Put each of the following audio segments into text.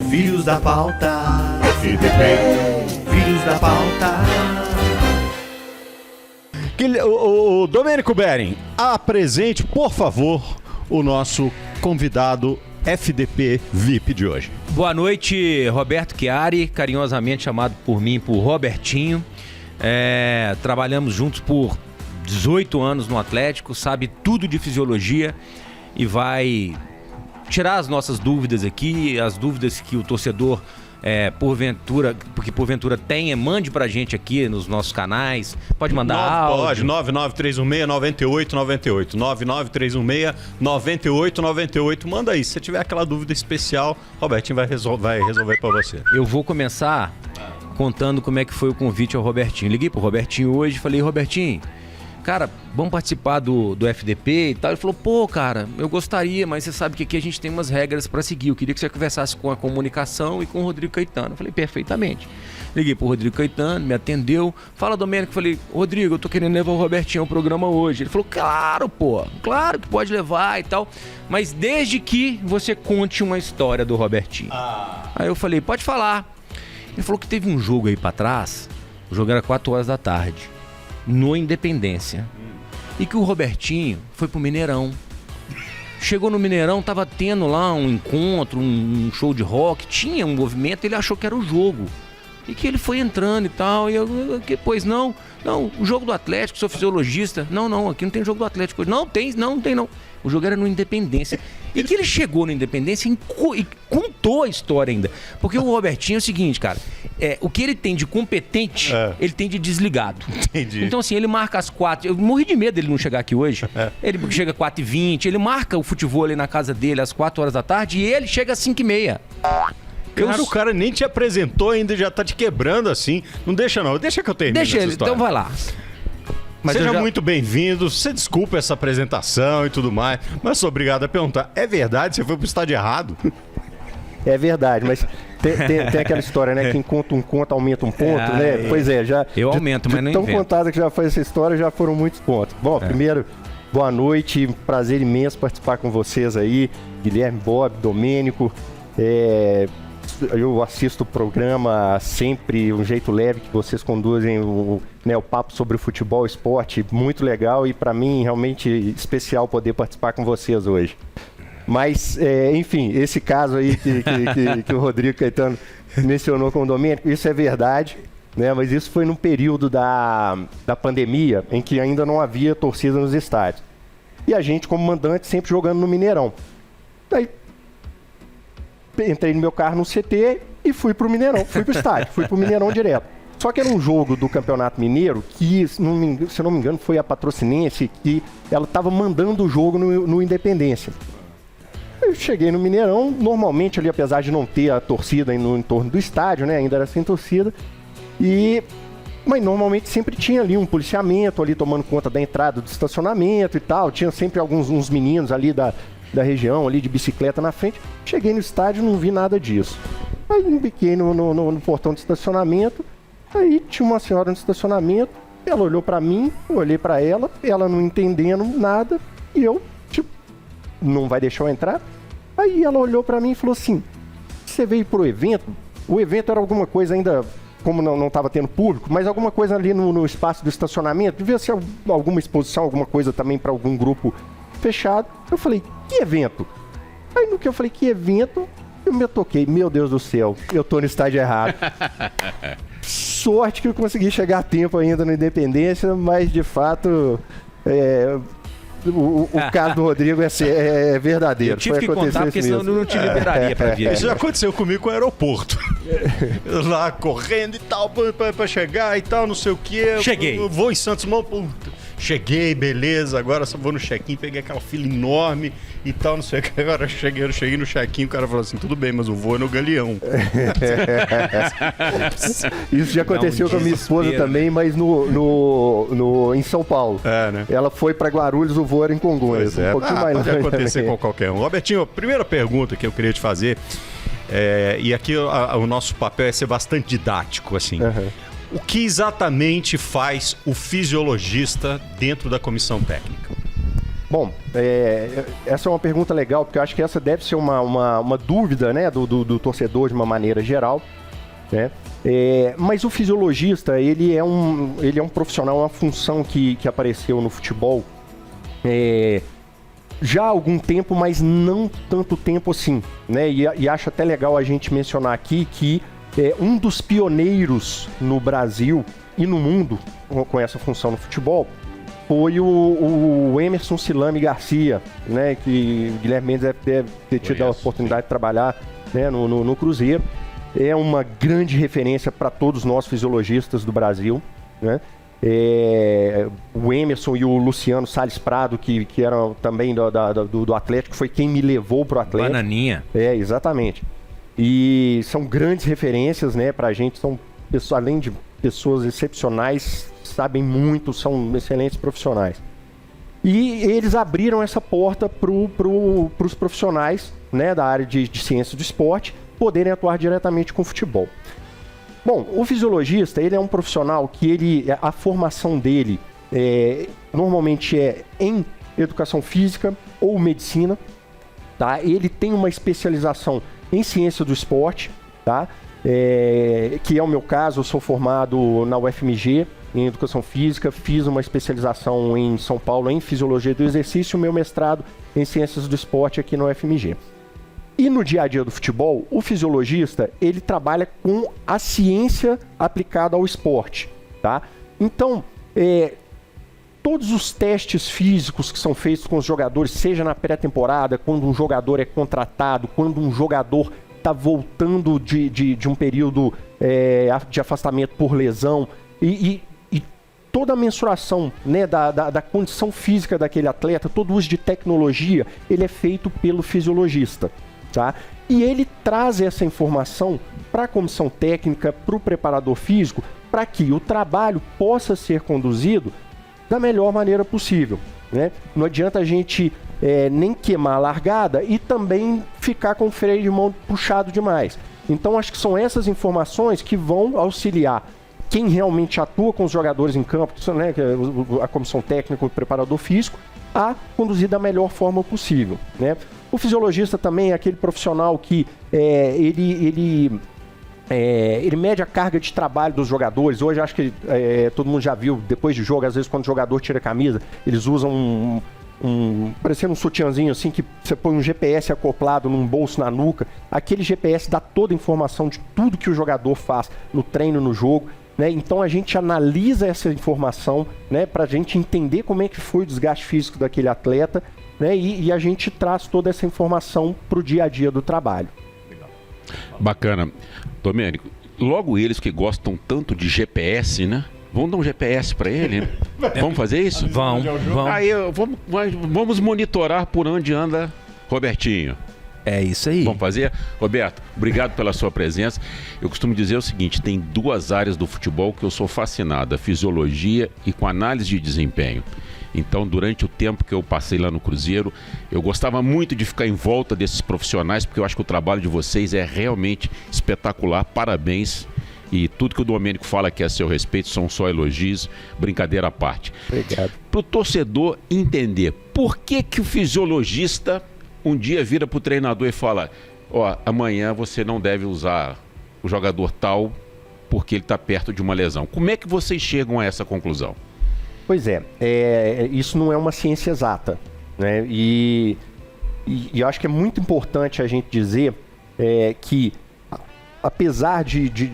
Filhos da pauta, FDP, filhos da pauta. O Domênico Bering, apresente, por favor, o nosso convidado FDP VIP de hoje. Boa noite, Roberto Chiari, carinhosamente chamado por mim por Robertinho. Trabalhamos juntos por 18 anos no Atlético, sabe tudo de fisiologia e vai tirar as nossas dúvidas aqui, as dúvidas que o torcedor porventura tenha, mande pra gente aqui nos nossos canais, pode mandar áudio. Pode, 99316-9898, 99316-9898, manda aí, se você tiver aquela dúvida especial, Robertinho vai resolver pra você. Eu vou começar contando como é que foi o convite ao Robertinho. Liguei pro Robertinho hoje e falei, Robertinho, cara, vamos participar do FDP e tal. Ele falou, pô, cara, eu gostaria, mas você sabe que aqui a gente tem umas regras pra seguir. Eu queria que você conversasse com a comunicação e com o Rodrigo Caetano. Eu falei, perfeitamente. Liguei pro Rodrigo Caetano, me atendeu. Fala, Domênico. Falei, Rodrigo, eu tô querendo levar o Robertinho ao programa hoje. Ele falou, claro, pô, claro que pode levar e tal. Mas desde que você conte uma história do Robertinho. Aí eu falei, pode falar. Ele falou que teve um jogo aí pra trás. O jogo era 4 horas da tarde. No Independência. E que o Robertinho foi pro Mineirão. Chegou no Mineirão, tava tendo lá um encontro, um show de rock, tinha um movimento, ele achou que era o jogo. E que ele foi entrando e tal, e eu, pois não, o jogo do Atlético, sou fisiologista. Não, aqui não tem jogo do Atlético hoje. Não tem. O jogo era no Independência. E que ele chegou no Independência e contou a história ainda. Porque o Robertinho é o seguinte, cara, o que ele tem de competente, ele tem de desligado. Entendi. Então assim, ele marca às 4, eu morri de medo dele não chegar aqui hoje. Ele chega às 4h20, ele marca o futebol ali na casa dele às 4 horas da tarde e ele chega às 5h30. Cara, o cara nem te apresentou ainda, já tá te quebrando assim. Não deixa não, deixa que eu termine essa história. Então vai lá. Mas seja muito bem-vindo, você desculpa essa apresentação e tudo mais, mas sou obrigado a perguntar, é verdade, você foi pro estádio errado? É verdade, mas tem aquela história, né? Quem conta um conto, aumenta um ponto, né? Pois é, já... Eu aumento, mas não invento. Tão contada que já foi essa história, já foram muitos pontos. Bom, primeiro, boa noite, prazer imenso participar com vocês aí, Guilherme, Bob, Domênico, eu assisto o programa sempre, um jeito leve que vocês conduzem o papo sobre o futebol, esporte, muito legal e para mim realmente especial poder participar com vocês hoje. Mas, enfim, esse caso aí que o Rodrigo Caetano mencionou com o Domênico, isso é verdade, né? Mas isso foi num período da pandemia em que ainda não havia torcida nos estádios. E a gente, como mandante, sempre jogando no Mineirão. Daí, entrei no meu carro no CT e fui pro Mineirão, fui pro estádio, fui pro Mineirão direto. Só que era um jogo do Campeonato Mineiro que, se não me engano, foi a Patrocinense que ela estava mandando o jogo no Independência. Eu cheguei no Mineirão, normalmente ali, apesar de não ter a torcida no entorno do estádio, né, ainda era sem torcida, mas normalmente sempre tinha ali um policiamento ali tomando conta da entrada do estacionamento e tal, tinha sempre uns meninos ali da região, ali de bicicleta na frente. Cheguei no estádio, não vi nada disso. Aí embiquei no portão de estacionamento, aí tinha uma senhora no estacionamento, ela olhou pra mim, eu olhei pra ela não entendendo nada, e eu, não vai deixar eu entrar? Aí ela olhou pra mim e falou assim, você veio pro evento? O evento era alguma coisa ainda, como não estava tendo público, mas alguma coisa ali no espaço do estacionamento, devia ser alguma exposição, alguma coisa também para algum grupo fechado. Eu falei, que evento? Aí no que eu falei, que evento? Eu me toquei, meu Deus do céu, eu tô no estádio errado. Sorte que eu consegui chegar a tempo ainda na Independência, mas de fato o caso do Rodrigo é verdadeiro. Eu tive que contar porque senão eu não te liberaria pra vir. Isso já aconteceu comigo com o aeroporto. Lá correndo e tal, pra chegar e tal, não sei o que. Cheguei. Eu vou em Santos, puta. Cheguei, beleza, agora só vou no check-in, peguei aquela fila enorme e tal, não sei o que. Agora eu cheguei no check-in, o cara falou assim, tudo bem, mas o voo é no Galeão. Isso já aconteceu com a minha esposa também, mas em São Paulo. Né? Ela foi para Guarulhos, o voo era em Congonhas. Um pouquinho mais longe. Pode acontecer com qualquer um. Robertinho, a primeira pergunta que eu queria te fazer, e aqui o nosso papel é ser bastante didático, assim. O que exatamente faz o fisiologista dentro da comissão técnica? Bom, essa é uma pergunta legal, porque eu acho que essa deve ser uma dúvida, né, do torcedor de uma maneira geral, né? Mas o fisiologista, ele é um profissional, uma função que apareceu no futebol já há algum tempo, mas não tanto tempo assim, né? E acho até legal a gente mencionar aqui que um dos pioneiros no Brasil e no mundo com essa função no futebol foi o Emerson Silame Garcia, né? Que o Guilherme Mendes deve ter tido a oportunidade de trabalhar, né, no Cruzeiro. É uma grande referência para todos nós fisiologistas do Brasil, né? O Emerson e o Luciano Salles Prado, que eram também do Atlético, foi quem me levou pro Atlético. Bananinha. Exatamente. E são grandes referências, né, pra gente, são pessoas, além de pessoas excepcionais, sabem muito, são excelentes profissionais. E eles abriram essa porta pros profissionais, né, da área de ciência do esporte poderem atuar diretamente com o futebol. Bom, o fisiologista, ele é um profissional que a formação dele normalmente é em educação física ou medicina, tá? Ele tem uma especialização em ciência do esporte, tá? Que é o meu caso, eu sou formado na UFMG em educação física, fiz uma especialização em São Paulo em fisiologia do exercício, o meu mestrado em ciências do esporte aqui na UFMG. E no dia a dia do futebol, o fisiologista, ele trabalha com a ciência aplicada ao esporte, tá? Então, todos os testes físicos que são feitos com os jogadores, seja na pré-temporada, quando um jogador é contratado, quando um jogador está voltando de um período de afastamento por lesão, e toda a mensuração, né, da condição física daquele atleta, todo o uso de tecnologia, ele é feito pelo fisiologista. Tá? E ele traz essa informação para a comissão técnica, para o preparador físico, para que o trabalho possa ser conduzido da melhor maneira possível, né? Não adianta a gente nem queimar a largada e também ficar com o freio de mão puxado demais. Então acho que são essas informações que vão auxiliar quem realmente atua com os jogadores em campo, né, a comissão técnica, o preparador físico, a conduzir da melhor forma possível, né? O fisiologista também é aquele profissional que ele mede a carga de trabalho dos jogadores. Hoje acho que todo mundo já viu, depois de jogo, às vezes quando o jogador tira a camisa, eles usam parecendo um sutiãzinho assim, que você põe um GPS acoplado num bolso na nuca. Aquele GPS dá toda a informação de tudo que o jogador faz no treino, no jogo, né? Então a gente analisa essa informação, né, para a gente entender como é que foi o desgaste físico daquele atleta, né? E a gente traz toda essa informação para o dia a dia do trabalho. Bacana. Domênico, logo eles que gostam tanto de GPS, né? Vamos dar um GPS para ele, né? Vamos fazer isso? Vamos. Aí vamos monitorar por onde anda Robertinho. É isso aí. Vamos fazer? Roberto, obrigado pela sua presença. Eu costumo dizer o seguinte, tem duas áreas do futebol que eu sou fascinado, a fisiologia e com análise de desempenho. Então, durante o tempo que eu passei lá no Cruzeiro, eu gostava muito de ficar em volta desses profissionais, porque eu acho que o trabalho de vocês é realmente espetacular. Parabéns. E tudo que o Domênico fala aqui a seu respeito são só elogios, brincadeira à parte. Obrigado. Para o torcedor entender, por que o fisiologista um dia vira para o treinador e fala: ó, amanhã você não deve usar o jogador tal porque ele está perto de uma lesão. Como é que vocês chegam a essa conclusão? Pois isso não é uma ciência exata, né? E eu acho que é muito importante a gente dizer que, apesar de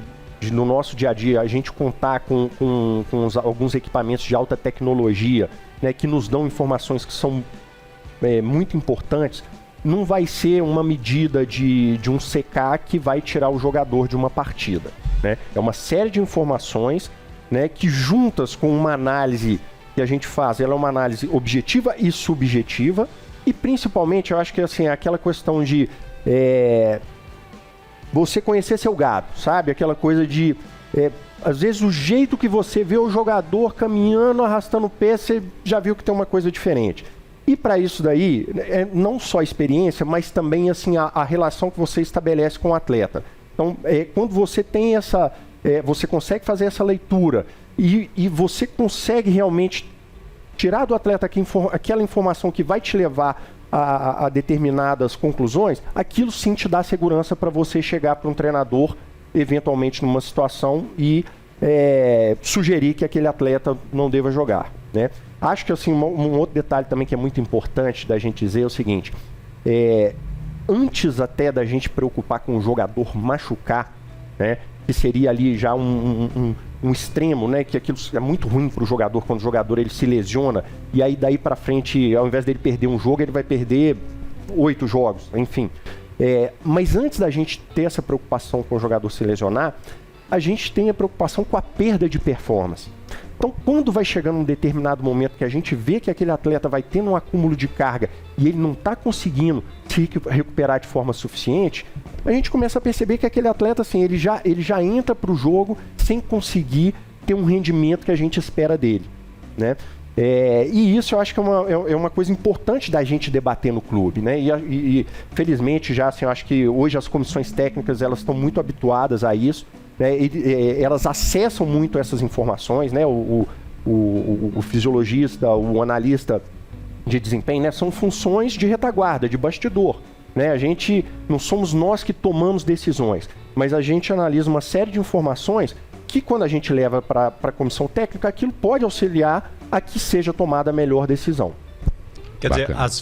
no nosso dia a dia a gente contar com alguns equipamentos de alta tecnologia, né, que nos dão informações que são muito importantes, não vai ser uma medida de um CK que vai tirar o jogador de uma partida, né? É uma série de informações, né, que juntas com uma análise que a gente faz, ela é uma análise objetiva e subjetiva, e principalmente eu acho que assim, aquela questão de você conhecer seu gado, sabe? Aquela coisa de às vezes o jeito que você vê o jogador caminhando, arrastando o pé, você já viu que tem uma coisa diferente. E para isso daí, não só a experiência, mas também assim, a relação que você estabelece com o atleta. Então, quando você tem você consegue fazer essa leitura e você consegue realmente tirar do atleta aquela informação que vai te levar a determinadas conclusões, aquilo sim te dá segurança para você chegar para um treinador, eventualmente numa situação, e sugerir que aquele atleta não deva jogar, né? Acho que assim, um outro detalhe também que é muito importante da gente dizer é o seguinte, antes até da gente preocupar com o jogador machucar, né, que seria ali já um extremo, né, que aquilo é muito ruim para o jogador, quando o jogador ele se lesiona, e aí daí para frente, ao invés dele perder um jogo, ele vai perder 8 jogos, enfim. Mas antes da gente ter essa preocupação com o jogador se lesionar, a gente tem a preocupação com a perda de performance. Então, quando vai chegando um determinado momento que a gente vê que aquele atleta vai tendo um acúmulo de carga e ele não está conseguindo se recuperar de forma suficiente, a gente começa a perceber que aquele atleta, assim, ele já entra para o jogo sem conseguir ter um rendimento que a gente espera dele, né? E isso eu acho que é uma coisa importante da gente debater no clube, né? E felizmente já, assim, eu acho que hoje as comissões técnicas elas estão muito habituadas a isso, né? Elas acessam muito essas informações, né? O fisiologista, o analista de desempenho, né? São funções de retaguarda, de bastidor, né? Não somos nós que tomamos decisões, mas a gente analisa uma série de informações que quando a gente leva para a comissão técnica, aquilo pode auxiliar a que seja tomada a melhor decisão. Quer dizer, às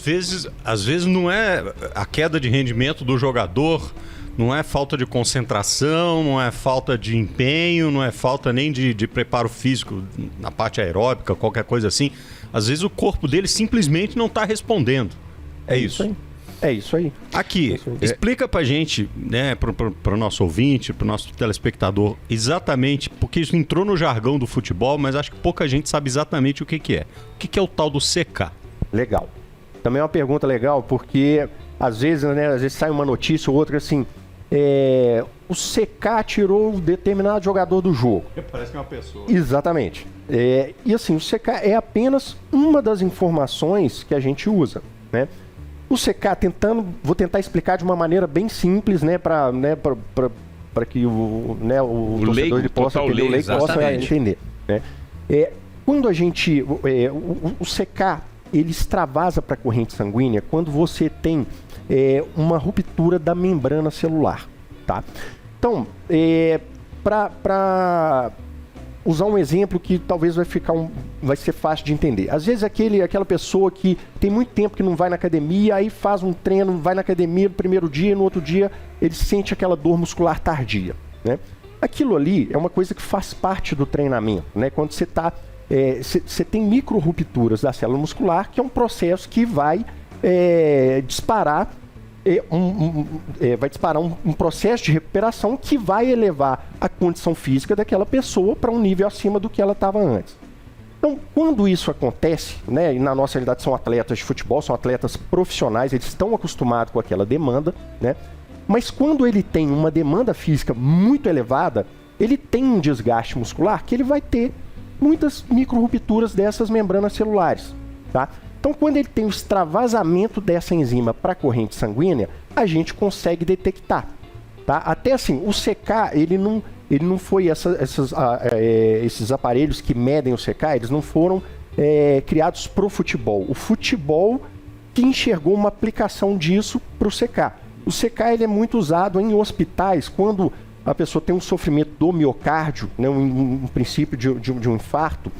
vezes não é a queda de rendimento do jogador, não é falta de concentração, não é falta de empenho, não é falta nem de preparo físico na parte aeróbica, qualquer coisa assim. Às vezes o corpo dele simplesmente não está respondendo. É isso. É isso aí. Aqui, explica pra gente, né, pro nosso ouvinte, pro nosso telespectador, exatamente, porque isso entrou no jargão do futebol, mas acho que pouca gente sabe exatamente o que é. O que é o tal do CK? Legal. Também é uma pergunta legal, porque às vezes sai uma notícia ou outra assim, o CK tirou um determinado jogador do jogo. Parece que é uma pessoa. Exatamente. E assim, o CK é apenas uma das informações que a gente usa, né? O CK, vou tentar explicar de uma maneira bem simples, né, para que o torcedor ele possa entender, o leigo possa entender, né? Quando a gente, o CK, ele extravasa para a corrente sanguínea quando você tem uma ruptura da membrana celular, tá? Então, para usar um exemplo que talvez vai ser fácil de entender. Às vezes aquela pessoa que tem muito tempo que não vai na academia, aí faz um treino, vai na academia no primeiro dia e no outro dia ele sente aquela dor muscular tardia, né? Aquilo ali é uma coisa que faz parte do treinamento, né? Quando você tem micro-rupturas da célula muscular, que é um processo que vai disparar um processo de recuperação que vai elevar a condição física daquela pessoa para um nível acima do que ela estava antes. Então, quando isso acontece, né, e na nossa realidade são atletas de futebol, são atletas profissionais, eles estão acostumados com aquela demanda, né? Mas quando ele tem uma demanda física muito elevada, ele tem um desgaste muscular que ele vai ter muitas micro-rupturas dessas membranas celulares, tá? Então, quando ele tem o extravasamento dessa enzima para a corrente sanguínea, a gente consegue detectar, tá? Até assim, o CK, ele não foi esses aparelhos que medem o CK, eles não foram criados para o futebol. O futebol que enxergou uma aplicação disso para o CK. O CK ele é muito usado em hospitais quando a pessoa tem um sofrimento do miocárdio, né, um princípio de um infarto,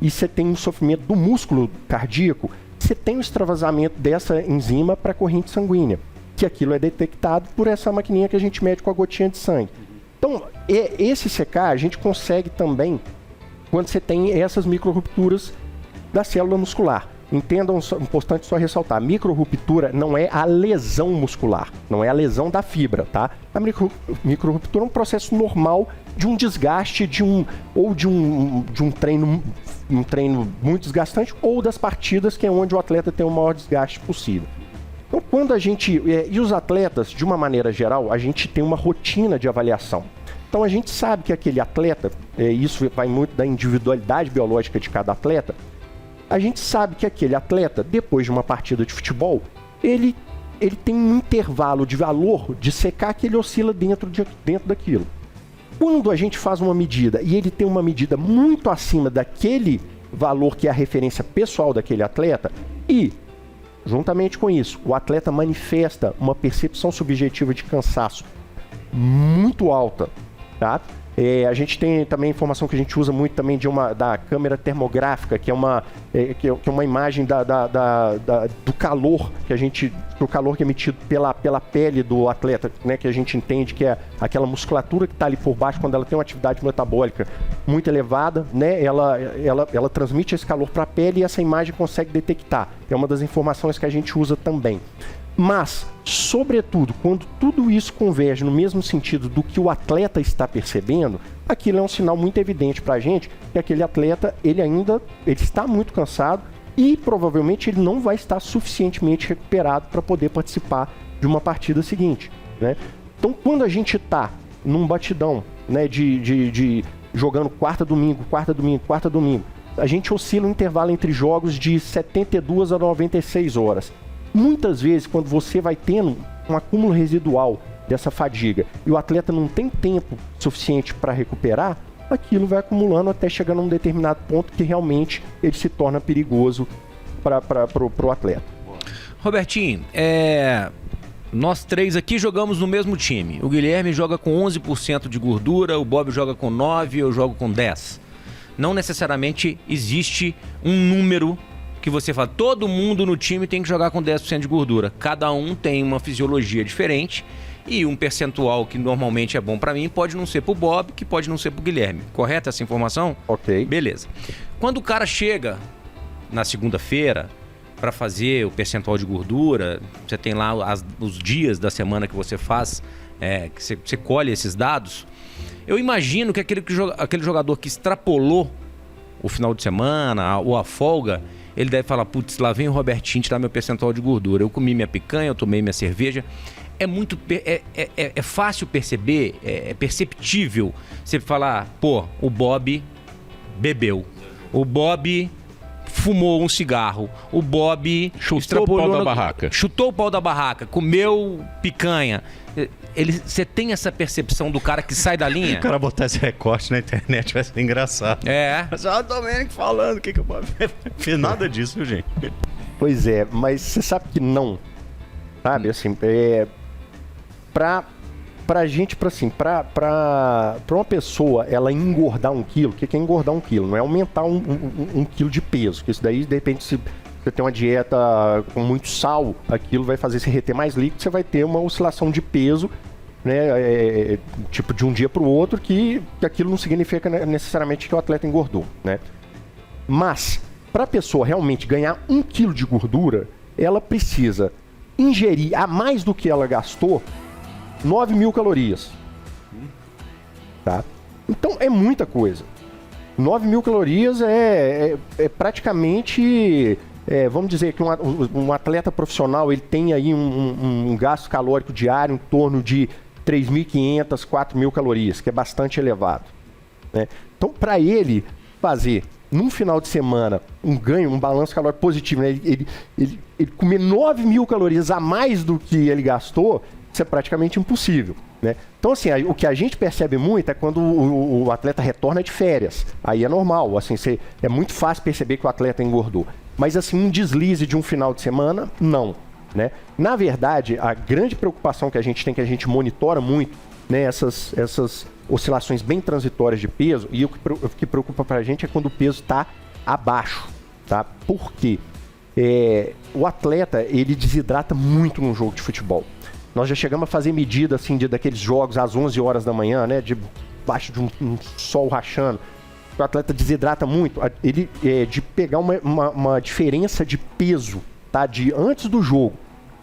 e você tem um sofrimento do músculo cardíaco, você tem o extravasamento dessa enzima para a corrente sanguínea, que aquilo é detectado por essa maquininha que a gente mede com a gotinha de sangue. Então, esse CK a gente consegue também quando você tem essas micro-rupturas da célula muscular. Entendam, importante só ressaltar, a micro-ruptura não é a lesão muscular, não é a lesão da fibra, tá? A micro-ruptura é um processo normal de um desgaste de um treino muito desgastante ou das partidas, que é onde o atleta tem o maior desgaste possível. Então, quando a gente... e os atletas, de uma maneira geral, a gente tem uma rotina de avaliação. Então, a gente sabe que aquele atleta, isso vai muito da individualidade biológica de cada atleta, a gente sabe que aquele atleta, depois de uma partida de futebol, ele tem um intervalo de valor de CK que ele oscila dentro daquilo. Quando a gente faz uma medida e ele tem uma medida muito acima daquele valor que é a referência pessoal daquele atleta e, juntamente com isso, o atleta manifesta uma percepção subjetiva de cansaço muito alta, tá? A gente tem também informação que a gente usa muito também da câmera termográfica, que é uma imagem do calor do calor que é emitido pela pele do atleta, né, que a gente entende que é aquela musculatura que está ali por baixo quando ela tem uma atividade metabólica muito elevada, né, ela transmite esse calor para a pele e essa imagem consegue detectar. É uma das informações que a gente usa também. Mas, sobretudo, quando tudo isso converge no mesmo sentido do que o atleta está percebendo, aquilo é um sinal muito evidente para a gente que aquele atleta, ele está muito cansado e provavelmente ele não vai estar suficientemente recuperado para poder participar de uma partida seguinte, né? Então, quando a gente está num batidão, né, de jogando quarta, domingo, a gente oscila um intervalo entre jogos de 72 a 96 horas. Muitas vezes, quando você vai tendo um acúmulo residual dessa fadiga e o atleta não tem tempo suficiente para recuperar, aquilo vai acumulando até chegar num determinado ponto que realmente ele se torna perigoso para o atleta. Robertinho, nós três aqui jogamos no mesmo time. O Guilherme joga com 11% de gordura, o Bob joga com 9%, eu jogo com 10%. Não necessariamente existe um número que você fala, todo mundo no time tem que jogar com 10% de gordura. Cada um tem uma fisiologia diferente e um percentual que normalmente é bom para mim pode não ser pro Bob, que pode não ser pro Guilherme. Correta essa informação? Ok. Beleza. Quando o cara chega na segunda-feira para fazer o percentual de gordura, você tem lá os dias da semana que você faz, que você colhe esses dados, eu imagino que aquele jogador que extrapolou o final de semana ou a folga, ele deve falar, putz, lá vem o Robertinho tirar meu percentual de gordura. Eu comi minha picanha, eu tomei minha cerveja. É fácil perceber, é perceptível você falar, pô, o Bob bebeu, o Bob fumou um cigarro, o Bob chutou o pau da barraca, comeu picanha. Você tem essa percepção do cara que sai da linha? O cara botar esse recorte na internet vai ser engraçado. Mas o Domênico falando, o que eu posso ver? Nada disso, viu, gente? Pois é, mas você sabe que não. Sabe, assim, pra gente, pra uma pessoa, ela engordar 1 quilo, o que é engordar 1 quilo? Não é aumentar um quilo de peso, porque isso daí, de repente, se você tem uma dieta com muito sal, aquilo vai fazer você reter mais líquido, você vai ter uma oscilação de peso, né, tipo de um dia para o outro, que aquilo não significa necessariamente que o atleta engordou, né? Mas, para a pessoa realmente ganhar 1 quilo de gordura, ela precisa ingerir a mais do que ela gastou 9.000 calorias. Tá? Então é muita coisa. 9.000 calorias é praticamente... vamos dizer que um atleta profissional ele tem aí um gasto calórico diário em torno de 3.500, 4.000 calorias, que é bastante elevado, né? Então, para ele fazer num final de semana um ganho, um balanço calórico positivo, né? ele comer 9.000 calorias a mais do que ele gastou, isso é praticamente impossível, né? Então, assim, o que a gente percebe muito é quando o atleta retorna de férias. Aí é normal, assim, é muito fácil perceber que o atleta engordou. Mas, assim, um deslize de um final de semana, não, né? Na verdade, a grande preocupação que a gente tem, que a gente monitora muito, né, essas oscilações bem transitórias de peso, e o que preocupa pra gente é quando o peso está abaixo, tá? Por quê? O atleta, ele desidrata muito num jogo de futebol. Nós já chegamos a fazer medida, assim, daqueles jogos às 11 horas da manhã, né, debaixo de um sol rachando. O atleta desidrata muito, ele de pegar uma diferença de peso, tá, de antes do jogo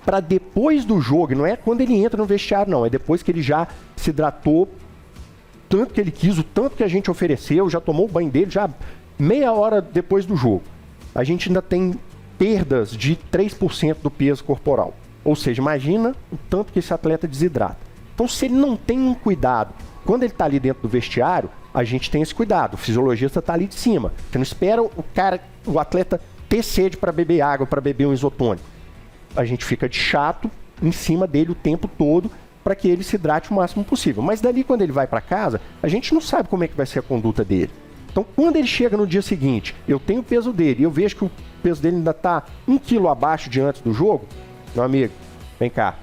para depois do jogo, não é quando ele entra no vestiário, não, é depois que ele já se hidratou tanto que ele quis, o tanto que a gente ofereceu, já tomou o banho dele, já meia hora depois do jogo. A gente ainda tem perdas de 3% do peso corporal. Ou seja, imagina o tanto que esse atleta desidrata. Então, se ele não tem um cuidado, quando ele está ali dentro do vestiário, a gente tem esse cuidado. O fisiologista está ali de cima. Você não espera o atleta ter sede para beber água, para beber um isotônico. A gente fica de chato em cima dele o tempo todo para que ele se hidrate o máximo possível. Mas dali, quando ele vai para casa, a gente não sabe como é que vai ser a conduta dele. Então, quando ele chega no dia seguinte, eu tenho o peso dele, e eu vejo que o peso dele ainda está 1 quilo abaixo de antes do jogo, meu amigo, vem cá.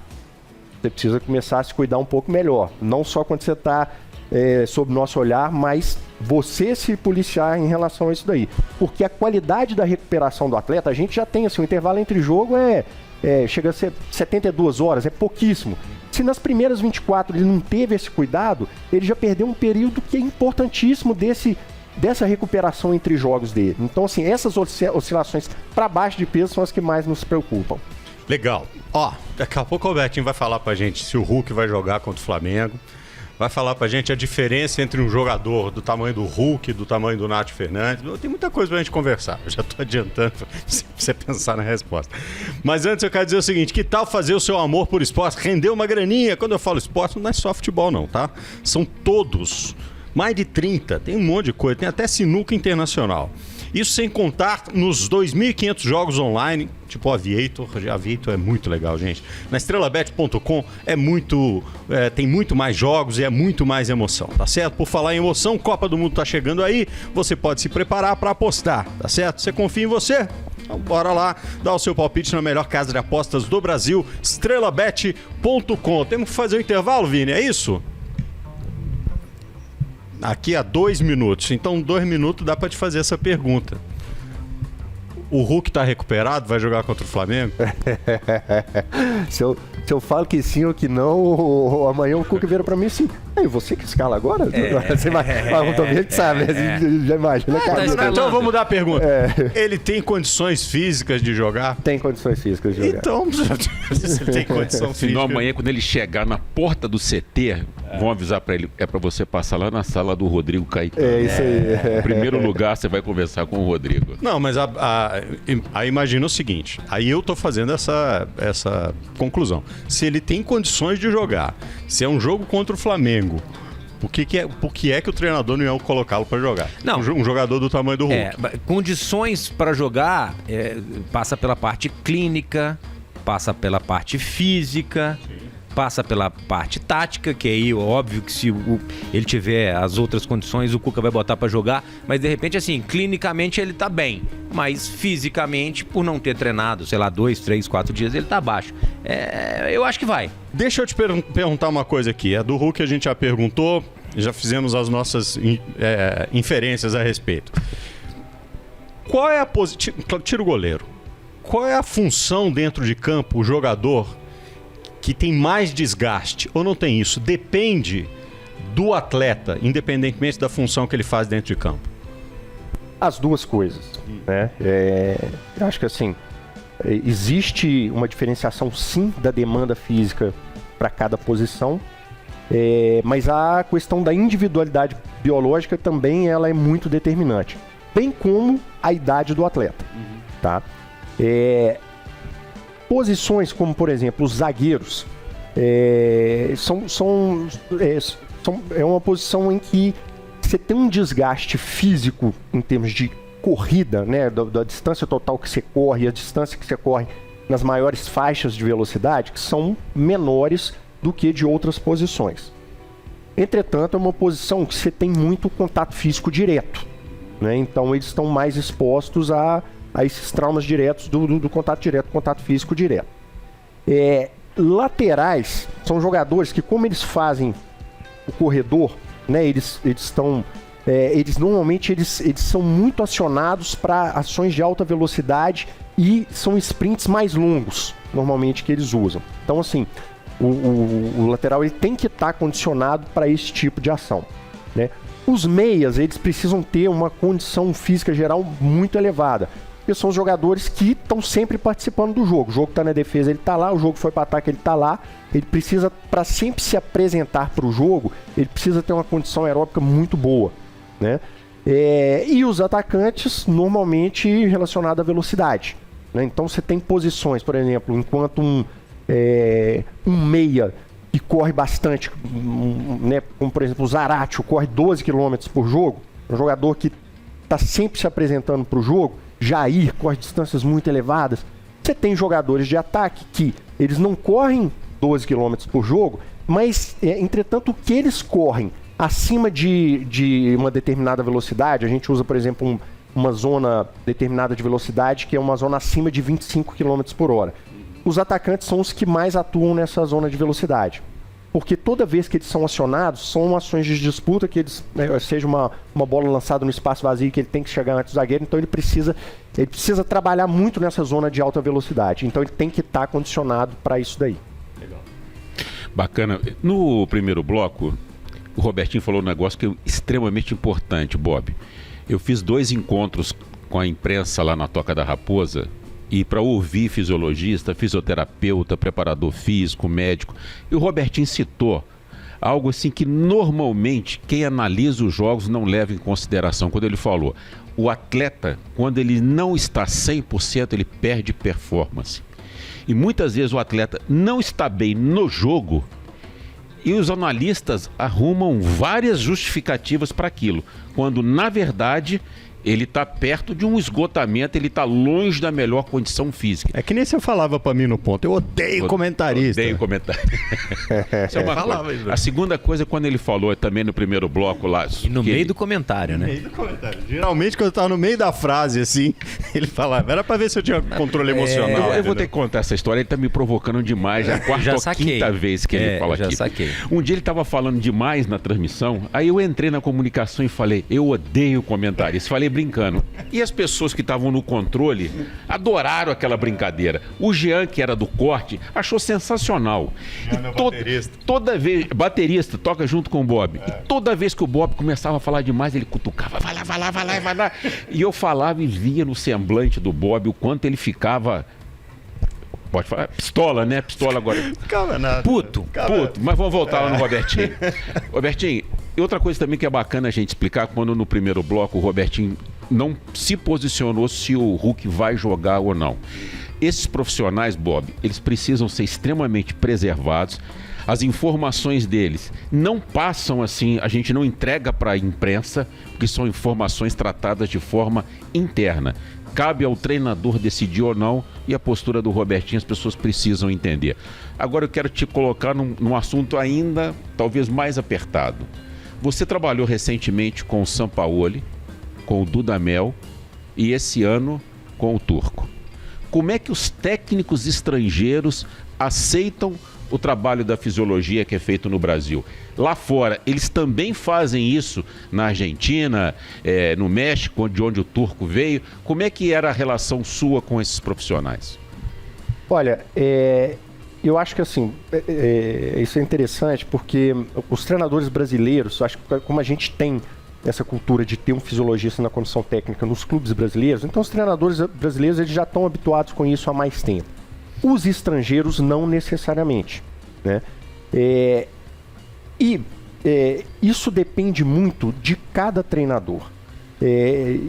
Você precisa começar a se cuidar um pouco melhor. Não só quando você está sob nosso olhar, mas você se policiar em relação a isso daí. Porque a qualidade da recuperação do atleta, a gente já tem, assim, o intervalo entre jogo chega a ser 72 horas, é pouquíssimo. Se nas primeiras 24 ele não teve esse cuidado, ele já perdeu um período que é importantíssimo dessa recuperação entre jogos dele. Então, assim, essas oscilações para baixo de peso são as que mais nos preocupam. Legal. Ó, daqui a pouco o Albertinho vai falar pra gente se o Hulk vai jogar contra o Flamengo. Vai falar pra gente a diferença entre um jogador do tamanho do Hulk e do tamanho do Nath Fernandes. Tem muita coisa pra gente conversar. Eu já tô adiantando pra você pensar na resposta. Mas antes eu quero dizer o seguinte, que tal fazer o seu amor por esporte render uma graninha? Quando eu falo esporte, não é só futebol não, tá? São todos. Mais de 30. Tem um monte de coisa. Tem até sinuca internacional. Isso sem contar nos 2.500 jogos online, tipo o Aviator. Aviator é muito legal, gente. Na estrelabet.com tem muito mais jogos e é muito mais emoção, tá certo? Por falar em emoção, Copa do Mundo tá chegando aí, você pode se preparar para apostar, tá certo? Você confia em você? Então bora lá, dar o seu palpite na melhor casa de apostas do Brasil, estrelabet.com. Temos que fazer o intervalo, Vini, é isso? Aqui a 2 minutos. Então, 2 minutos dá pra te fazer essa pergunta. O Hulk tá recuperado? Vai jogar contra o Flamengo? Se eu falo que sim ou que não, amanhã o Hulk vira pra mim assim. Você que escala agora? Você vai também que sabe, né? Já imagina. Então eu vou mudar a pergunta. Ele tem condições físicas de jogar? Tem condições físicas de jogar. Então, você tem condição física. Senão amanhã, quando ele chegar na porta do CT, vão avisar pra ele, é pra você passar lá na sala do Rodrigo Caetano. É isso aí. Em primeiro lugar, você vai conversar com o Rodrigo. Não, mas aí imagina o seguinte, aí eu tô fazendo essa conclusão. Se ele tem condições de jogar, se é um jogo contra o Flamengo, por que é que o treinador não ia colocá-lo para jogar? Não. Um jogador do tamanho do Hulk. Condições para jogar passa pela parte clínica, passa pela parte física, passa pela parte tática, que aí óbvio que se ele tiver as outras condições, o Cuca vai botar para jogar, mas de repente assim, clinicamente ele tá bem, mas fisicamente, por não ter treinado, sei lá, 2, 3, 4 dias, ele tá abaixo. Eu acho que vai. Deixa eu te perguntar uma coisa aqui. A do Hulk a gente já perguntou, já fizemos as nossas inferências a respeito. Qual é a posição... Tira o goleiro. Qual é a função dentro de campo, o jogador que tem mais desgaste, ou não tem isso? Depende do atleta, independentemente da função que ele faz dentro de campo. As duas coisas, né? Eu acho que assim, existe uma diferenciação sim da demanda física para cada posição, mas a questão da individualidade biológica também ela é muito determinante, bem como a idade do atleta, tá? Posições como, por exemplo, os zagueiros, é uma posição em que você tem um desgaste físico em termos de corrida, né, da distância total que você corre, a distância que você corre nas maiores faixas de velocidade, que são menores do que de outras posições. Entretanto, é uma posição que você tem muito contato físico direto, né? Então eles estão mais expostos a esses traumas diretos do contato direto, contato físico direto. Laterais são jogadores que, como eles fazem o corredor, né, eles normalmente são muito acionados para ações de alta velocidade e são sprints mais longos, normalmente, que eles usam. Então, assim, o lateral ele tem que estar condicionado para esse tipo de ação, né? Os meias, eles precisam ter uma condição física geral muito elevada, porque são os jogadores que estão sempre participando do jogo. O jogo está na defesa, ele está lá. O jogo foi para ataque, ele está lá. Ele precisa, para sempre se apresentar para o jogo, ele precisa ter uma condição aeróbica muito boa, né? E os atacantes, normalmente relacionados à velocidade, né? Então você tem posições, por exemplo, enquanto um meia que corre bastante, né, como por exemplo o Zaratio, corre 12 km por jogo, um jogador que está sempre se apresentando para o jogo. Jair corre distâncias muito elevadas. Você tem jogadores de ataque que eles não correm 12 km por jogo, mas, entretanto, o que eles correm acima de uma determinada velocidade, a gente usa, por exemplo, uma zona determinada de velocidade, que é uma zona acima de 25 km por hora. Os atacantes são os que mais atuam nessa zona de velocidade. Porque toda vez que eles são acionados, são ações de disputa, que eles, seja uma bola lançada no espaço vazio, que ele tem que chegar antes do zagueiro, então ele precisa trabalhar muito nessa zona de alta velocidade. Então ele tem que estar condicionado para isso daí. Legal. Bacana. No primeiro bloco, o Robertinho falou um negócio que é extremamente importante, Bob. Eu fiz 2 encontros com a imprensa lá na Toca da Raposa, e para ouvir fisiologista, fisioterapeuta, preparador físico, médico. E o Robertinho citou algo assim que normalmente quem analisa os jogos não leva em consideração. Quando ele falou, o atleta, quando ele não está 100%, ele perde performance. E muitas vezes o atleta não está bem no jogo e os analistas arrumam várias justificativas para aquilo, quando na verdade ele está perto de um esgotamento, ele está longe da melhor condição física. É que nem você falava para mim no ponto, eu odeio comentarista. Odeio comentarista. Isso é uma coisa. A segunda coisa, quando ele falou também no primeiro bloco lá... E no meio do comentário, né? No meio do comentário. Geralmente quando eu estava no meio da frase, assim, ele falava, era para ver se eu tinha controle emocional. Eu vou ter que contar essa história, ele está me provocando demais, a quarta ou quinta vez que ele fala aqui. Saquei. Um dia ele estava falando demais na transmissão, aí eu entrei na comunicação e falei, eu odeio comentarista. Falei brincando. E as pessoas que estavam no controle adoraram aquela brincadeira. O Jean, que era do corte, achou sensacional. Toda vez, baterista, toca junto com o Bob. E toda vez que o Bob começava a falar demais, ele cutucava, vai lá. E eu falava e via no semblante do Bob o quanto ele ficava... Pode falar? Pistola, né? Pistola agora. Ficava nada. Puto. Mas vamos voltar lá no Robertinho. Robertinho, e outra coisa também que é bacana a gente explicar, quando no primeiro bloco o Robertinho não se posicionou se o Hulk vai jogar ou não. Esses profissionais, Bob, eles precisam ser extremamente preservados. As informações deles não passam assim, a gente não entrega para a imprensa, porque são informações tratadas de forma interna. Cabe ao treinador decidir ou não, e a postura do Robertinho as pessoas precisam entender. Agora eu quero te colocar num assunto ainda talvez mais apertado. Você trabalhou recentemente com o Sampaoli, com o Dudamel e esse ano com o Turco. Como é que os técnicos estrangeiros aceitam o trabalho da fisiologia que é feito no Brasil? Lá fora, eles também fazem isso na Argentina, no México, de onde o Turco veio. Como é que era a relação sua com esses profissionais? Olha, eu acho que assim, isso é interessante porque os treinadores brasileiros, acho que como a gente tem essa cultura de ter um fisiologista na comissão técnica nos clubes brasileiros, então os treinadores brasileiros eles já estão habituados com isso há mais tempo. Os estrangeiros não necessariamente, né? Isso depende muito de cada treinador.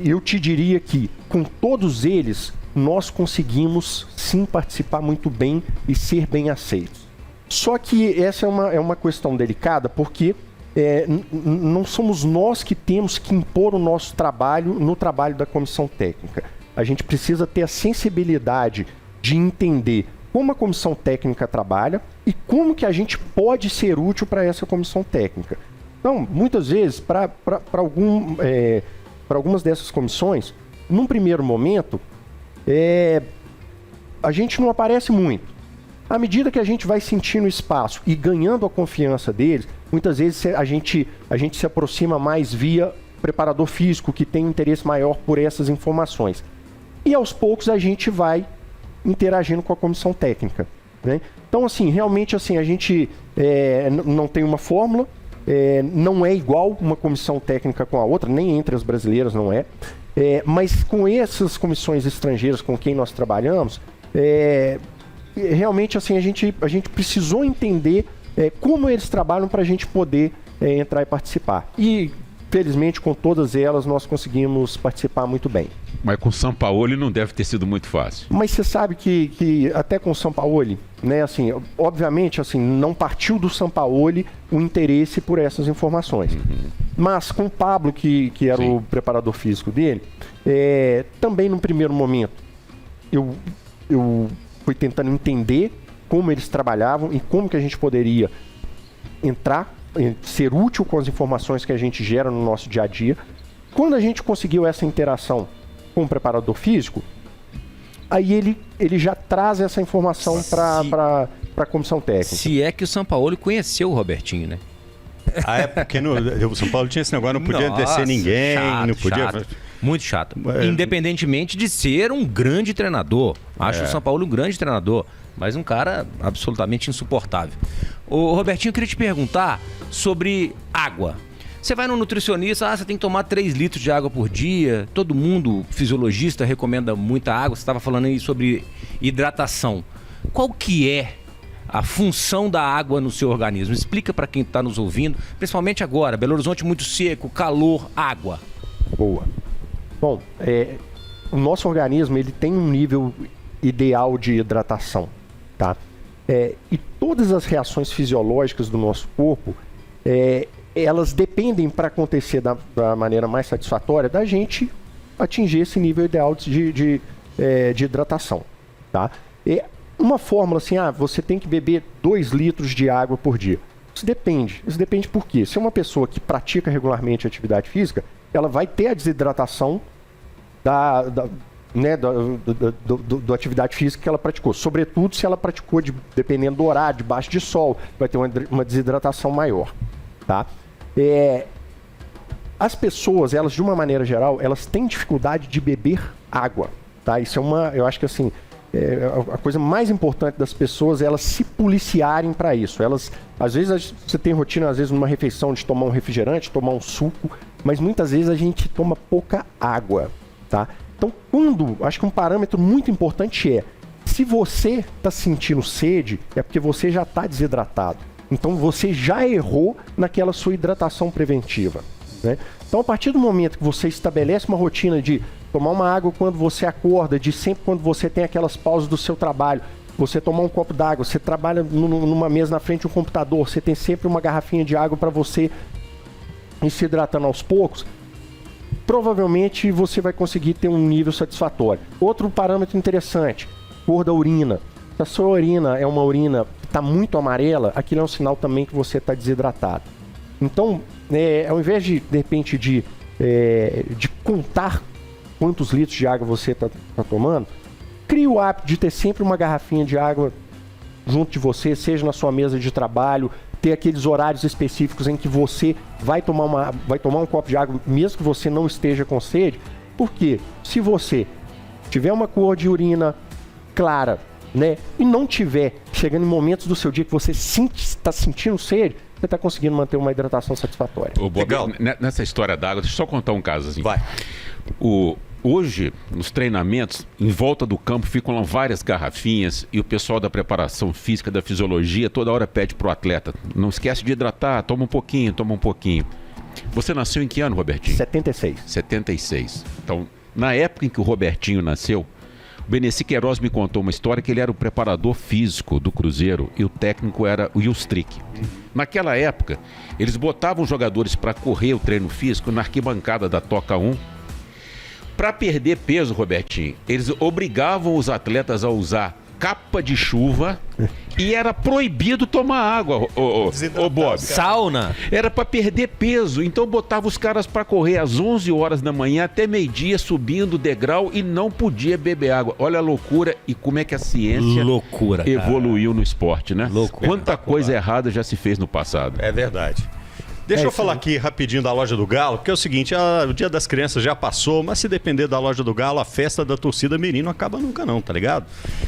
Eu te diria que com todos eles nós conseguimos sim participar muito bem e ser bem aceitos. Só que essa é uma questão delicada porque não somos nós que temos que impor o nosso trabalho no trabalho da comissão técnica. A gente precisa ter a sensibilidade de entender como a comissão técnica trabalha e como que a gente pode ser útil para essa comissão técnica. Então, muitas vezes, para algumas dessas comissões, num primeiro momento, a gente não aparece muito. À medida que a gente vai sentindo espaço e ganhando a confiança deles, muitas vezes a gente se aproxima mais via preparador físico, que tem um interesse maior por essas informações. E aos poucos a gente vai interagindo com a comissão técnica, né? Então, assim, realmente assim, a gente não tem uma fórmula, não é igual uma comissão técnica com a outra, nem entre as brasileiras não é. Mas com essas comissões estrangeiras com quem nós trabalhamos, realmente assim, a gente precisou entender como eles trabalham para a gente poder entrar e participar. E, felizmente, com todas elas, nós conseguimos participar muito bem. Mas com o Sampaoli não deve ter sido muito fácil. Mas você sabe que até com o Sampaoli, né, assim, obviamente, assim, não partiu do Sampaoli o interesse por essas informações. Uhum. Mas com o Pablo, que era Sim. o preparador físico dele, também no primeiro momento, eu fui tentando entender como eles trabalhavam e como que a gente poderia entrar ser útil com as informações que a gente gera no nosso dia a dia. Quando a gente conseguiu essa interação com o preparador físico, aí ele já traz essa informação para a comissão técnica. Se é que o Sampaoli conheceu o Robertinho, né? Porque o São Paulo tinha esse negócio, não podia descer ninguém, chato, não podia... Chato. Muito chato. Independentemente de ser um grande treinador. Acho o São Paulo um grande treinador, mas um cara absolutamente insuportável. Ô, Robertinho, eu queria te perguntar sobre água. Você vai no nutricionista, você tem que tomar 3 litros de água por dia. Todo mundo, fisiologista, recomenda muita água. Você estava falando aí sobre hidratação. Qual que é a função da água no seu organismo? Explica para quem está nos ouvindo, principalmente agora, Belo Horizonte muito seco, calor, água. Boa. Bom, o nosso organismo ele tem um nível ideal de hidratação, tá? E todas as reações fisiológicas do nosso corpo, elas dependem, para acontecer da maneira mais satisfatória, da gente atingir esse nível ideal de hidratação, tá? Uma fórmula assim, você tem que beber 2 litros de água por dia. Isso depende por quê? Se é uma pessoa que pratica regularmente atividade física, ela vai ter a desidratação da atividade física que ela praticou. Sobretudo se ela praticou, dependendo do horário, debaixo de sol, vai ter uma desidratação maior, tá? As pessoas, elas de uma maneira geral, elas têm dificuldade de beber água, tá? Isso eu acho que assim, a coisa mais importante das pessoas é elas se policiarem para isso. Elas, às vezes, você tem rotina, às vezes, numa refeição de tomar um refrigerante, tomar um suco, mas muitas vezes a gente toma pouca água, tá? Então, acho que um parâmetro muito importante se você está sentindo sede, é porque você já está desidratado. Então, você já errou naquela sua hidratação preventiva, né? Então, a partir do momento que você estabelece uma rotina de tomar uma água quando você acorda, de sempre quando você tem aquelas pausas do seu trabalho, você tomar um copo d'água, você trabalha numa mesa na frente de um computador, você tem sempre uma garrafinha de água para você ir se hidratando aos poucos, provavelmente você vai conseguir ter um nível satisfatório. Outro parâmetro interessante, cor da urina. Se a sua urina é uma urina que está muito amarela, aquilo é um sinal também que você está desidratado. Então, ao invés de repente, de contar quantos litros de água você está tomando, crie o hábito de ter sempre uma garrafinha de água junto de você, seja na sua mesa de trabalho, ter aqueles horários específicos em que você vai tomar um copo de água, mesmo que você não esteja com sede. Porque se você tiver uma cor de urina clara, né, e não tiver chegando em momentos do seu dia que você está sentindo sede, você está conseguindo manter uma hidratação satisfatória. Legal. Nessa história d'água, deixa eu só contar um caso assim. Vai. Hoje, nos treinamentos, em volta do campo ficam lá várias garrafinhas e o pessoal da preparação física, da fisiologia, toda hora pede pro atleta: não esquece de hidratar, toma um pouquinho. Você nasceu em que ano, Robertinho? 76. 76. Então, na época em que o Robertinho nasceu, o Beneci Queiroz me contou uma história que ele era o preparador físico do Cruzeiro e o técnico era o Ilstrick. Naquela época, eles botavam os jogadores para correr o treino físico na arquibancada da Toca 1. Para perder peso, Robertinho, eles obrigavam os atletas a usar capa de chuva e era proibido tomar água, ô Bob. Sauna. Era para perder peso, então botava os caras para correr às 11 horas da manhã até meio-dia, subindo o degrau, e não podia beber água. Olha a loucura e como é que a ciência evoluiu no esporte, né? Loucura. Quanta coisa errada já se fez no passado. É verdade. Deixa eu falar aqui rapidinho da Loja do Galo, porque é o seguinte, o Dia das Crianças já passou, mas se depender da Loja do Galo, a festa da torcida mirim não acaba nunca não, tá ligado?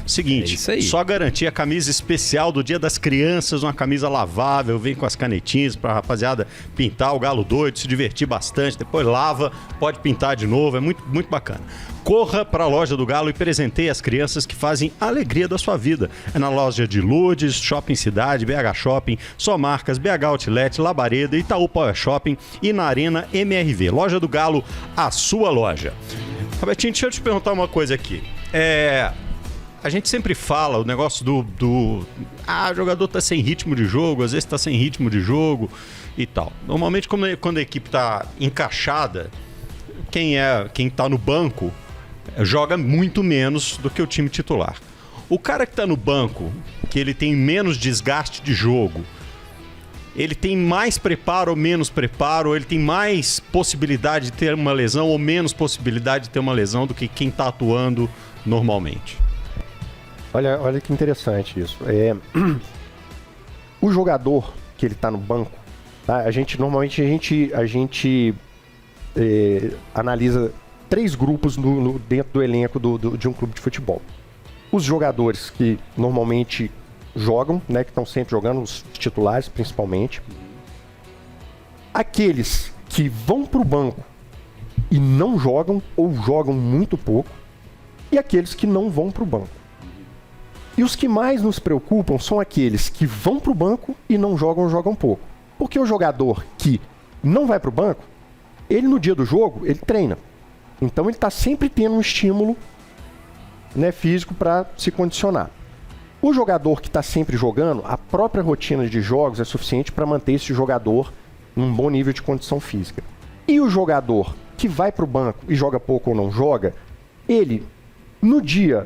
Seguinte, só garantir a camisa especial do Dia das Crianças, uma camisa lavável, vem com as canetinhas pra rapaziada pintar o Galo doido, se divertir bastante, depois lava, pode pintar de novo, é muito, muito bacana. Corra para a Loja do Galo e presenteie as crianças que fazem a alegria da sua vida. É na loja de Lourdes, Shopping Cidade, BH Shopping, Só Marcas, BH Outlet, Labareda, Itaú Power Shopping e na Arena MRV. Loja do Galo, a sua loja. Robertinho, deixa eu te perguntar uma coisa aqui. A gente sempre fala o negócio o jogador tá sem ritmo de jogo, às vezes tá sem ritmo de jogo e tal. Normalmente, quando a equipe tá encaixada, quem tá no banco joga muito menos do que o time titular. O cara que tá no banco, que ele tem menos desgaste de jogo, ele tem mais preparo ou menos preparo, ele tem mais possibilidade de ter uma lesão ou menos possibilidade de ter uma lesão do que quem está atuando normalmente? Olha que interessante isso. O jogador que ele está no banco, tá? Normalmente a gente analisa 3 grupos dentro do elenco de um clube de futebol. Os jogadores que normalmente jogam, né, que estão sempre jogando, os titulares principalmente. Aqueles que vão para o banco e não jogam ou jogam muito pouco, e aqueles que não vão para o banco. E os que mais nos preocupam são aqueles que vão para o banco e não jogam pouco. Porque o jogador que não vai para o banco, ele no dia do jogo, ele treina. Então ele está sempre tendo um estímulo, né, físico para se condicionar. O jogador que está sempre jogando, a própria rotina de jogos é suficiente para manter esse jogador num bom nível de condição física. E o jogador que vai para o banco e joga pouco ou não joga, ele, no dia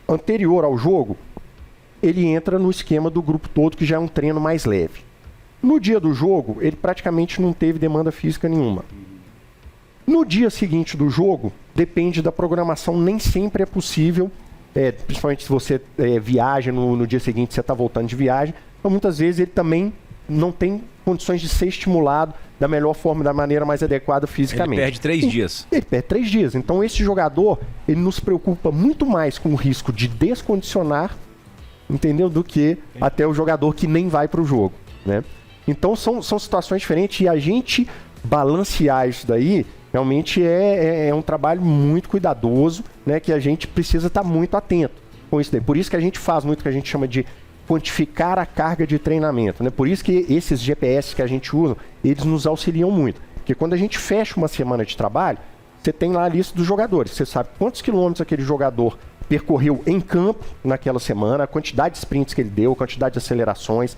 anterior ao jogo, ele entra no esquema do grupo todo, que já é um treino mais leve. No dia do jogo, ele praticamente não teve demanda física nenhuma. No dia seguinte do jogo, depende da programação, nem sempre é possível, principalmente se você viaja no dia seguinte, você está voltando de viagem, então muitas vezes ele também não tem condições de ser estimulado da melhor forma, da maneira mais adequada fisicamente. Ele perde 3 dias. Ele perde 3 dias. Então esse jogador, ele nos preocupa muito mais com o risco de descondicionar, entendeu? Do que até o jogador que nem vai para o jogo, né? Então são situações diferentes e a gente balancear isso daí realmente é um trabalho muito cuidadoso, né? Que a gente precisa estar muito atento com isso daí. Por isso que a gente faz muito o que a gente chama de quantificar a carga de treinamento, né? Por isso que esses GPS que a gente usa, eles nos auxiliam muito. Porque quando a gente fecha uma semana de trabalho, você tem lá a lista dos jogadores. Você sabe quantos quilômetros aquele jogador percorreu em campo naquela semana, a quantidade de sprints que ele deu, a quantidade de acelerações,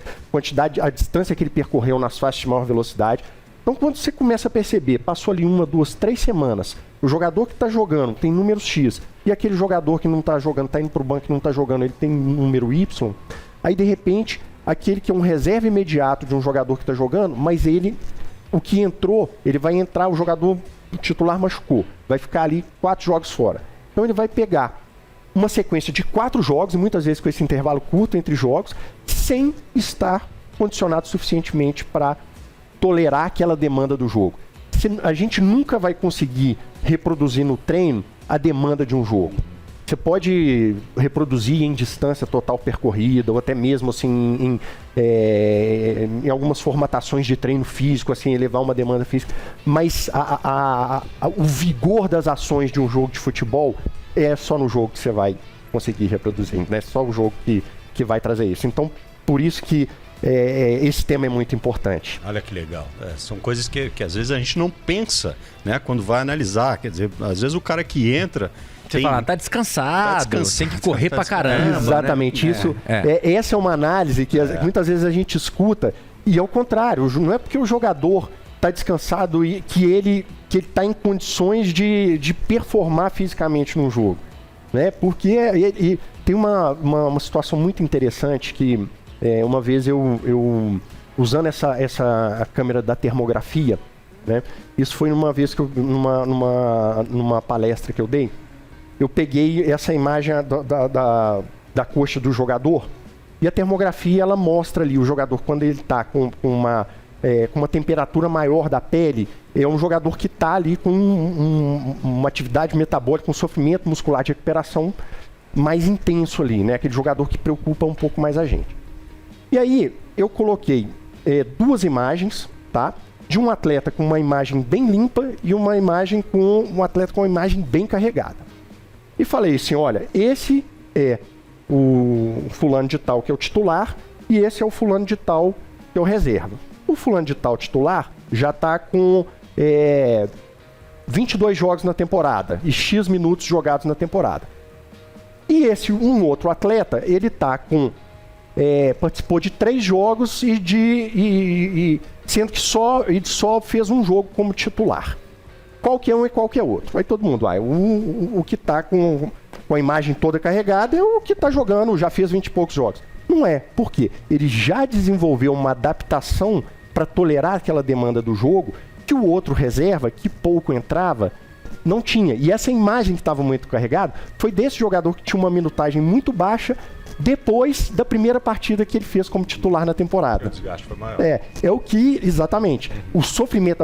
a distância que ele percorreu nas faixas de maior velocidade. Então, quando você começa a perceber, passou ali 1, 2, 3 semanas, o jogador que está jogando tem número X, e aquele jogador que não está jogando, está indo para o banco e não está jogando, ele tem número Y, aí, de repente, aquele que é um reserva imediato de um jogador que está jogando, mas ele, o que entrou, ele vai entrar, o jogador titular machucou, vai ficar ali 4 jogos fora. Então, ele vai pegar uma sequência de 4 jogos, e muitas vezes com esse intervalo curto entre jogos, sem estar condicionado suficientemente para tolerar aquela demanda do jogo. A gente nunca vai conseguir reproduzir no treino a demanda de um jogo. Você pode reproduzir em distância total percorrida, ou até mesmo assim em algumas formatações de treino físico, assim, elevar uma demanda física, mas o vigor das ações de um jogo de futebol é só no jogo que você vai conseguir reproduzir, né? Só o jogo que vai trazer isso. Então, por isso que esse tema é muito importante. Olha que legal. São coisas que às vezes a gente não pensa, né, quando vai analisar. Quer dizer, às vezes o cara que entra... Você fala, tá descansado, tem que correr pra caramba. Exatamente, né? Essa é uma análise que muitas vezes a gente escuta, e ao contrário, não é porque o jogador tá descansado e que ele tá em condições de performar fisicamente no jogo, né? Porque tem uma situação muito interessante que uma vez eu usando essa câmera da termografia, né? Isso foi uma vez que numa palestra que eu dei, eu peguei essa imagem da coxa do jogador, e a termografia ela mostra ali o jogador quando ele está com uma temperatura maior da pele, é um jogador que está ali com uma atividade metabólica, um sofrimento muscular de recuperação mais intenso ali, né? Aquele jogador que preocupa um pouco mais a gente. E aí eu coloquei 2 imagens, tá? De um atleta com uma imagem bem limpa e uma imagem com um atleta com uma imagem bem carregada. E falei assim, olha, esse é o fulano de tal que é o titular e esse é o fulano de tal que é o reserva. O fulano de tal titular já está com 22 jogos na temporada e X minutos jogados na temporada. E esse outro atleta, ele está com... participou de 3 jogos sendo que só fez um jogo como titular. Qual que é um e qual que é outro? Aí todo mundo vai. O que está com a imagem toda carregada é o que está jogando, já fez 20 e poucos jogos. Não é. Por quê? Ele já desenvolveu uma adaptação para tolerar aquela demanda do jogo que o outro reserva, que pouco entrava, não tinha. E essa imagem que estava muito carregada foi desse jogador que tinha uma minutagem muito baixa depois da primeira partida que ele fez como titular na temporada. O desgaste foi maior. É o que, exatamente, o sofrimento,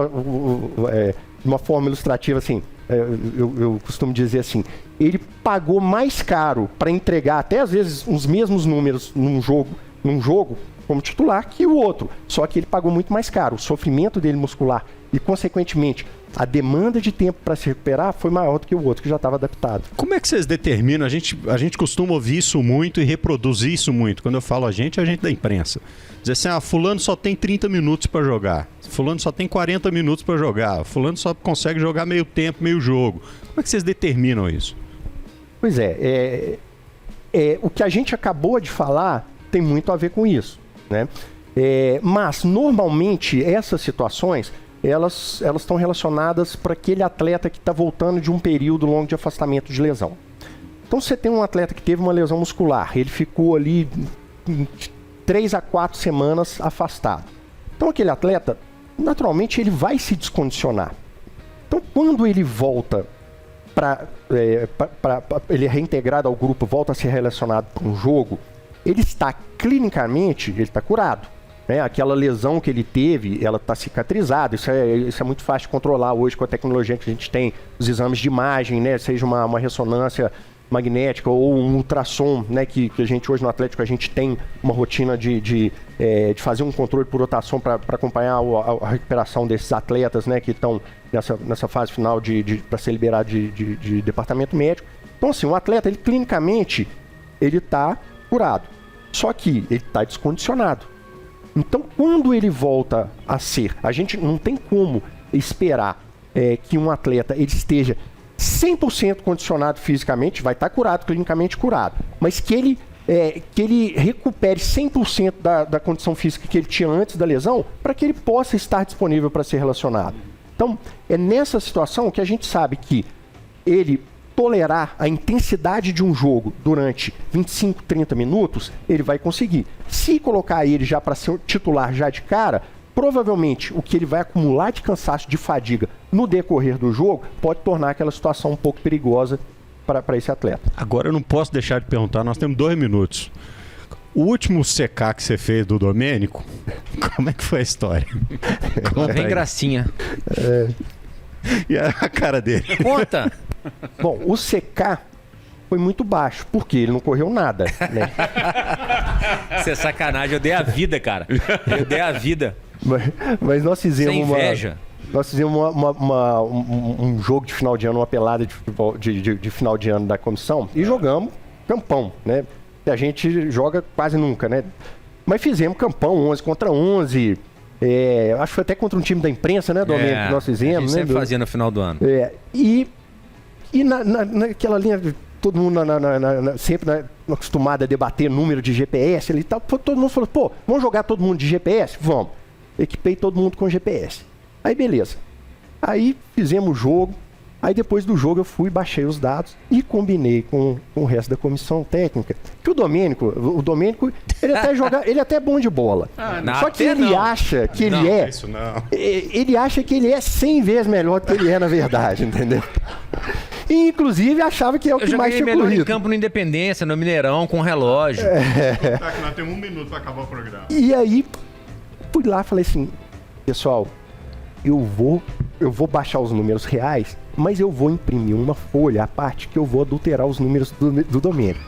de uma forma ilustrativa, assim, eu costumo dizer assim, ele pagou mais caro para entregar até às vezes os mesmos números num jogo como titular que o outro, só que ele pagou muito mais caro. O sofrimento dele muscular e, consequentemente, a demanda de tempo para se recuperar foi maior do que o outro que já estava adaptado. Como é que vocês determinam? A gente costuma ouvir isso muito e reproduzir isso muito. Quando eu falo a gente da imprensa. Dizer assim, fulano só tem 30 minutos para jogar, fulano só tem 40 minutos para jogar, fulano só consegue jogar meio tempo, meio jogo. Como é que vocês determinam isso? Pois o que a gente acabou de falar tem muito a ver com isso, né? Mas, normalmente, essas situações elas estão relacionadas para aquele atleta que está voltando de um período longo de afastamento de lesão. Então, você tem um atleta que teve uma lesão muscular, ele ficou ali 3 a 4 semanas afastado. Então, aquele atleta, naturalmente, ele vai se descondicionar. Então, quando ele volta ele é reintegrado ao grupo, volta a ser relacionado com o jogo, ele está clinicamente, ele está curado. Aquela lesão que ele teve, ela está cicatrizada. Isso é muito fácil de controlar hoje com a tecnologia que a gente tem, os exames de imagem, né? Seja uma ressonância magnética ou um ultrassom, né? Que a gente hoje no Atlético a gente tem uma rotina de fazer um controle por rotação para acompanhar a recuperação desses atletas, né? Que estão nessa fase final para ser liberado de departamento médico. Então, assim, o atleta, ele clinicamente, ele está curado. Só que ele está descondicionado. Então, quando ele volta a ser, a gente não tem como esperar que um atleta ele esteja 100% condicionado fisicamente, vai estar curado, clinicamente curado, mas que ele recupere 100% da condição física que ele tinha antes da lesão, para que ele possa estar disponível para ser relacionado. Então, é nessa situação que a gente sabe que ele tolerar a intensidade de um jogo durante 25, 30 minutos, ele vai conseguir. Se colocar ele já para ser titular já de cara, provavelmente o que ele vai acumular de cansaço, de fadiga no decorrer do jogo, pode tornar aquela situação um pouco perigosa para esse atleta. Agora eu não posso deixar de perguntar, nós temos 2 minutos. O último CK que você fez do Domênico, como é que foi a história? Tem gracinha. E a cara dele? Conta! Bom, o CK foi muito baixo, porque ele não correu nada, né? Isso é sacanagem, eu dei a vida, cara. Eu dei a vida. Mas nós fizemos sem inveja. Nós fizemos um jogo de final de ano, uma pelada de futebol de final de ano da comissão e jogamos campão, né? Que a gente joga quase nunca, né? Mas fizemos campão 11 contra 11. Acho que foi até contra um time da imprensa, né, Domênico, que nós fizemos. A gente sempre fazia no final do ano. E naquela linha, todo mundo sempre acostumado a debater número de GPS ali e tal. Todo mundo falou, pô, vamos jogar todo mundo de GPS? Vamos. Equipei todo mundo com GPS. Aí beleza. Aí fizemos o jogo. Aí depois do jogo eu fui, baixei os dados e combinei com o resto da comissão técnica. Que o Domênico, ele até joga, ele até é bom de bola. Só que ele acha que ele acha que ele é 100 vezes melhor do que ele é na verdade, entendeu? E inclusive achava que é o que mais tinha corrido. Eu joguei melhor em campo no Independência, no Mineirão, com relógio. Tá, que nós temos 1 minuto para acabar o programa. E aí fui lá e falei assim, pessoal, eu vou baixar os números reais, mas eu vou imprimir uma folha à parte que eu vou adulterar os números do Domênico.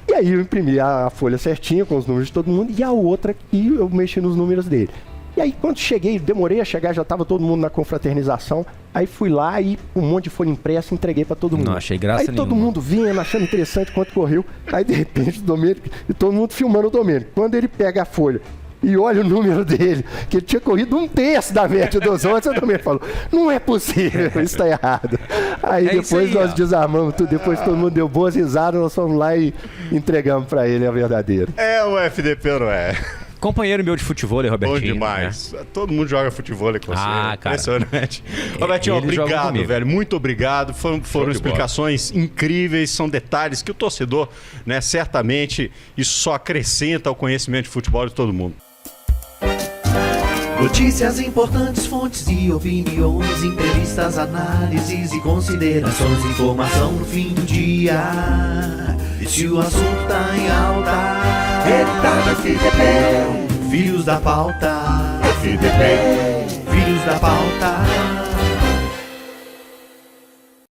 E aí eu imprimi a folha certinha com os números de todo mundo e a outra que eu mexi nos números dele. E aí quando cheguei, demorei a chegar, já estava todo mundo na confraternização, aí fui lá e um monte de folha impressa entreguei para todo mundo. Não achei graça nenhuma. Aí todo mundo vendo, achando interessante quanto correu. Aí de repente o Domênico, e todo mundo filmando o Domênico. Quando ele pega a folha e olha o número dele, que ele tinha corrido 1/3 da média dos outros, eu também falo, não é possível, isso está errado. Aí depois nós desarmamos tudo, depois todo mundo deu boas risadas, nós fomos lá e entregamos para ele a verdadeira. É o FDP, não é? Companheiro meu de futebol, Bom Robertinho. demais. Todo mundo joga futebol com você. Ah, cara. Impressionante. Robertinho, Ele joga obrigado, comigo. velho. Muito obrigado. Foram de explicações incríveis, são detalhes que o torcedor, né, certamente, isso só acrescenta ao conhecimento de futebol de todo mundo. Notícias importantes, fontes e opiniões, entrevistas, análises e considerações, informação no fim do dia. E se o assunto tá em alta, ele tá no FDP. Filhos da pauta, FDP. Filhos da pauta.